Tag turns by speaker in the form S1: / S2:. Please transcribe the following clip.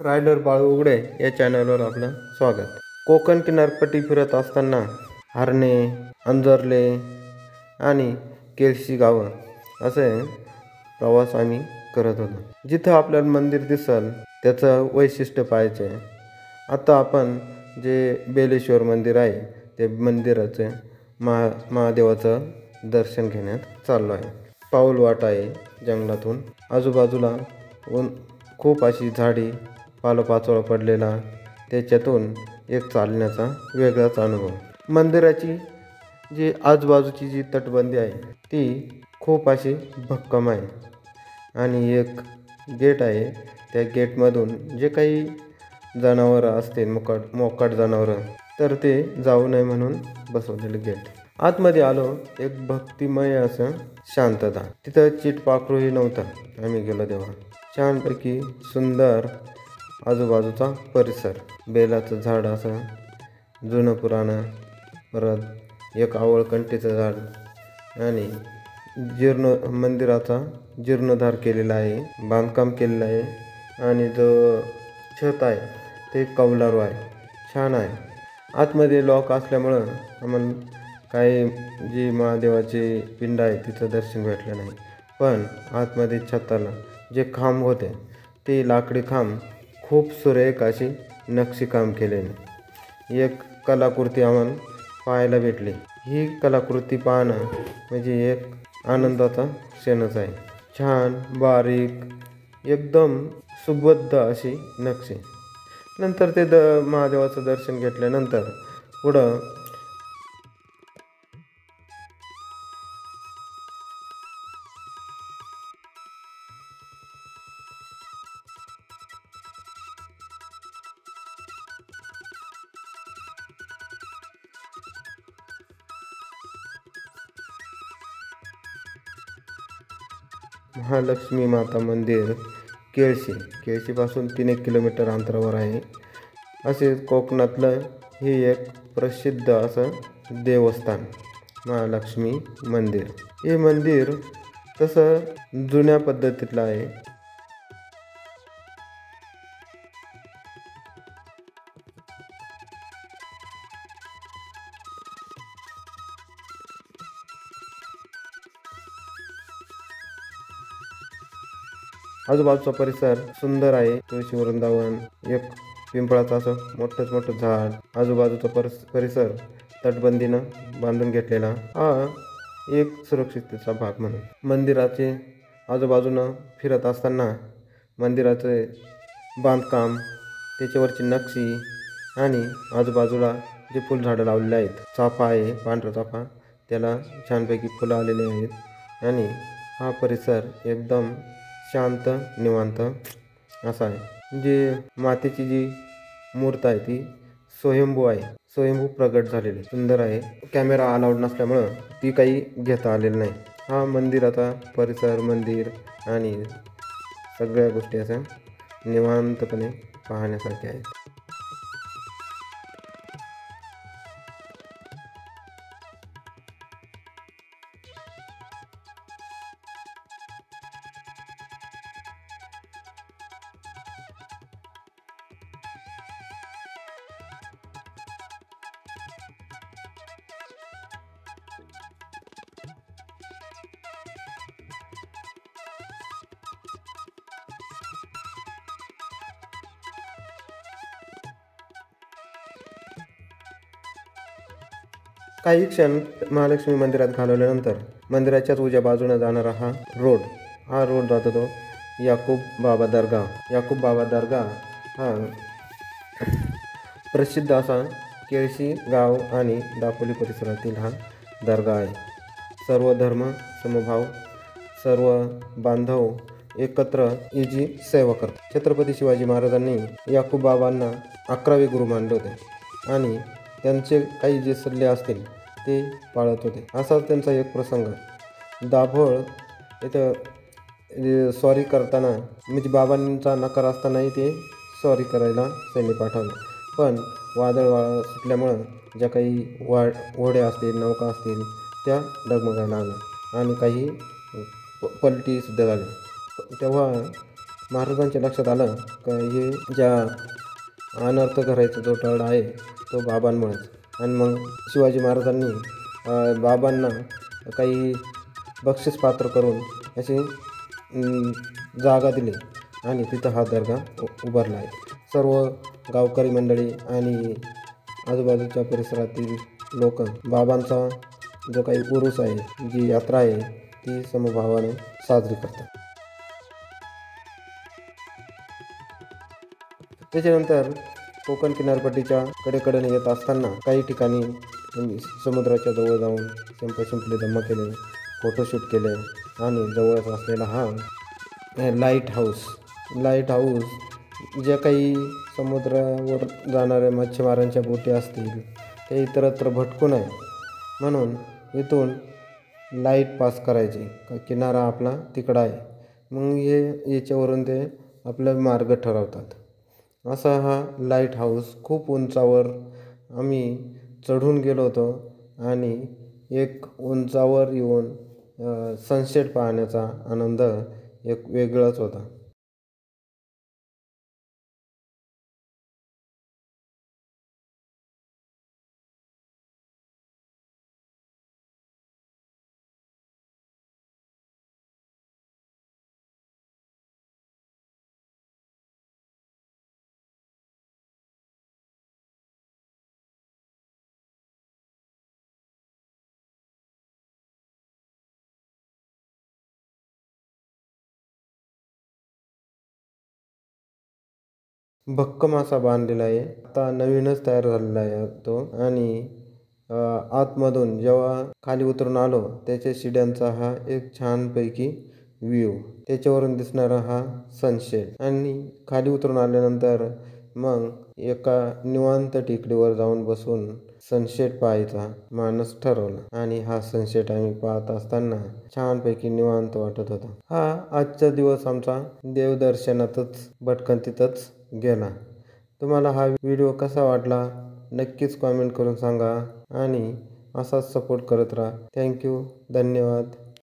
S1: Rider Balu उघडे या चॅनलवर आपलं स्वागत. कोकण किनारपट्टी फिरत असताना हरणे, अंजरले आणि केळशी गावं असे प्रवास आम्ही करत होतो. जिथं आपल्याला मंदिर दिसल त्याचं वैशिष्ट्य पाहायचे. आता आपण जे बेलेश्वर मंदिर आहे ते मंदिराचे महादेवाचं दर्शन घेण्यात चाललो आहे. पाऊल वाट आहे जंगलातून. आजूबाजूला खूप अशी झाडी, पालापाचोळा पडलेला, त्याच्यातून एक चालण्याचा वेगळाच अनुभव. मंदिराची जी आजूबाजूची जी तटबंदी आहे ती खूप अशी भक्कम आहे आणि एक गेट आहे. त्या गेटमधून जे काही जनावरं असतील, मोकाट जनावरं, तर ते जाऊ नये म्हणून बसवलेलं गेट. आतमध्ये आलो, एक भक्तिमय असं शांतता. तिथं चिटपाखरूही नव्हतं आम्ही गेलो तेव्हा. छानपैकी सुंदर आजूबाजूचा परिसर. बेलाचं झाड असं जुनं पुराणं, परत एक आवळकंटीचं झाड आणि मंदिराचा जीर्णोद्धार केलेला आहे, बांधकाम केलेलं आहे आणि जो छत आहे ते कौलारू आहे. छान आहे. आतमध्ये लॉक असल्यामुळं आम्हाला काही जी महादेवाची पिंड आहे तिचं दर्शन भेटलं नाही. पण आतमध्ये छताला जे खांब होते ते लाकडी खांब खूप सुरेख अशी नक्षीकाम केलेली एक कलाकृती आम्हाला पाहायला भेटली. ही कलाकृती पाहणं म्हणजे एक आनंदाचा क्षणच आहे. छान बारीक एकदम सुबद्ध अशी नक्षी. नंतर ते महादेवाचं दर्शन घेतल्यानंतर पुढं महालक्ष्मी माता मंदिर केळशीपासून 3 किलोमीटर अंतरावर आहे. असे कोकणातलं हे एक प्रसिद्ध असं देवस्थान महालक्ष्मी मंदिर. हे मंदिर तसं जुन्या पद्धतीतलं आहे. आजूबाजूचा परिसर सुंदर आहे. तुळशी वृंदावन, एक पिंपळाचं असं मोठं झाड, आजूबाजूचा परिसर तटबंदीनं बांधून घेतलेला हा एक सुरक्षिततेचा भाग म्हणून. मंदिराचे आजूबाजूनं फिरत असताना मंदिराचे बांधकाम, त्याच्यावरची नक्षी आणि आजूबाजूला जे फुलझाडं लावलेले आहेत, चाफा आहे, पांढरा चाफा, त्याला छानपैकी फुलं आलेली आहेत आणि हा परिसर एकदम शांत निवांत असा आहे. जे मातेची जी मूर्त आहे ती स्वयंभू आहे, स्वयंभू प्रगट झालेली सुंदर आहे. कॅमेरा अलाउड नसल्यामुळं ती काही घेता आलेली नाही. हा मंदिराचा परिसर, मंदिर आणि सगळ्या गोष्टी अशा निवांतपणे पाहण्यासारख्या आहेत. काही क्षण महालक्ष्मी मंदिरात घालवल्यानंतर मंदिराच्याच उजव्या बाजूने जाणारा हा रोड जातो तो याकूब बाबा दर्गा हा प्रसिद्ध असा केळशी गाव आणि दापोली परिसरातील हा दर्गा आहे. सर्व धर्म समभाव, सर्व बांधव एकत्र याची सेवा करतात. छत्रपती शिवाजी महाराजांनी याकूब बाबांना 11वे गुरु मानले होते आणि त्यांचे काही जे सल्ले असतील ते पाळत होते. असाच त्यांचा एक प्रसंग. दाभोळ इथं सॉरी करताना म्हणजे बाबांचा नकार असतानाही ते सॉरी करायला सैन्य पाठवलं. पण वादळ सुटल्यामुळं ज्या काही होड्या असतील, नौका असतील त्या डगमगायला लागल्या आणि काही पलटीसुद्धा झाल्या. तेव्हा महाराजांच्या लक्षात आलं का हे ज्या अनर्थ करायचा जो टळ आहे तो बाबांमुळेच. आणि मग शिवाजी महाराजांनी बाबांना काही बक्षीस पात्र करून अशी जागा दिली आणि तिथं हा दर्गा उभारला आहे. सर्व गावकरी मंडळी आणि आजूबाजूच्या परिसरातील लोक बाबांचा जो काही उरूस आहे, जी यात्रा आहे, ती समभावाने साजरी करतात. त्याच्यानंतर कोकण किनारपट्टीच्या कडेकडेने येत असताना काही ठिकाणी समुद्राच्या जवळ जाऊन शिंपले जमा केले, फोटोशूट केले आणि जवळच असलेला हा लाईट हाऊस जे काही समुद्रावर जाणाऱ्या मच्छीमारांच्या बोटी असतील ते इतरत्र भटकू नये म्हणून इथून लाईट पास करायची का किनारा आपला तिकडा आहे. मग याच्यावरून ते आपला मार्ग ठरवतात. असा हा लाईट हाऊस खूप उंचावर आम्ही चढून गेलो होतो आणि एक उंचावर येऊन सनसेट पाहण्याचा आनंद एक वेगळाच होता. भक्कम असा बांधलेला आहे. आता नवीनच तयार झालेला आहे तो. आणि आतमधून जेव्हा खाली उतरून आलो त्याच्या शिड्यांचा हा एक छानपैकी व्ह्यू, त्याच्यावरून दिसणारा हा सनसेट. आणि खाली उतरून आल्यानंतर मग एका निवांत टेकडीवर जाऊन बसून सनसेट पाहायचा मानस ठरवला आणि हा सनसेट आम्ही पाहत असताना छानपैकी निवांत वाटत होता. हा आजचा दिवस आमचा देवदर्शनातच भटकंतीतच गेला. तुम्हाला हा व्हिडिओ कसा वाटला नक्कीच कॉमेंट करून सांगा आणि असाच सपोर्ट करत राहा. थँक्यू. धन्यवाद.